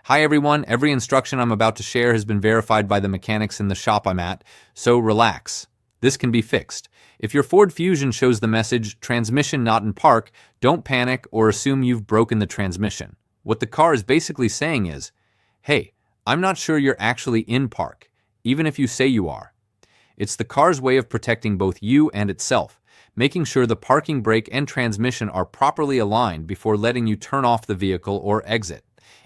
Hi everyone, every instruction I'm about to share has been verified by the mechanics in the shop I'm at, so relax. This can be fixed. If your Ford Fusion shows the message, transmission not in park, don't panic or assume you've broken the transmission. What the car is basically saying is, hey, I'm not sure you're actually in park, even if you say you are. It's the car's way of protecting both you and itself, making sure the parking brake and transmission are properly aligned before letting you turn off the vehicle or exit.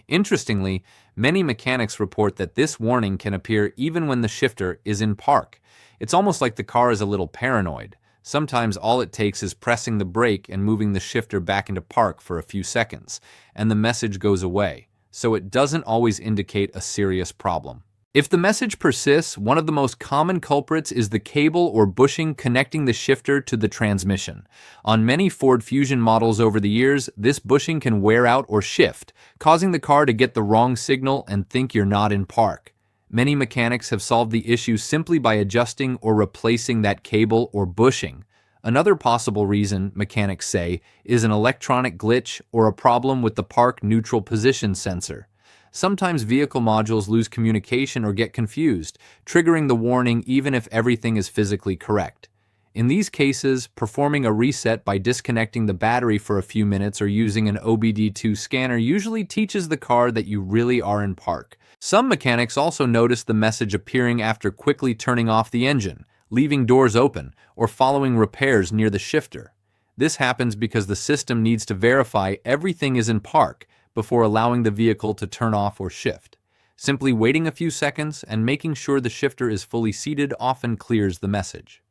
Interestingly, many mechanics report that this warning can appear even when the shifter is in park. It's almost like the car is a little paranoid. Sometimes all it takes is pressing the brake and moving the shifter back into park for a few seconds, and the message goes away. So it doesn't always indicate a serious problem. If the message persists, one of the most common culprits is the cable or bushing connecting the shifter to the transmission. On many Ford Fusion models over the years, this bushing can wear out or shift, causing the car to get the wrong signal and think you're not in park. Many mechanics have solved the issue simply by adjusting or replacing that cable or bushing. Another possible reason, mechanics say, is an electronic glitch or a problem with the park neutral position sensor. Sometimes vehicle modules lose communication or get confused, triggering the warning even if everything is physically correct. In these cases, performing a reset by disconnecting the battery for a few minutes or using an OBD2 scanner usually teaches the car that you really are in park. Some mechanics also notice the message appearing after quickly turning off the engine, leaving doors open, or following repairs near the shifter. This happens because the system needs to verify everything is in park before allowing the vehicle to turn off or shift. Simply waiting a few seconds and making sure the shifter is fully seated often clears the message.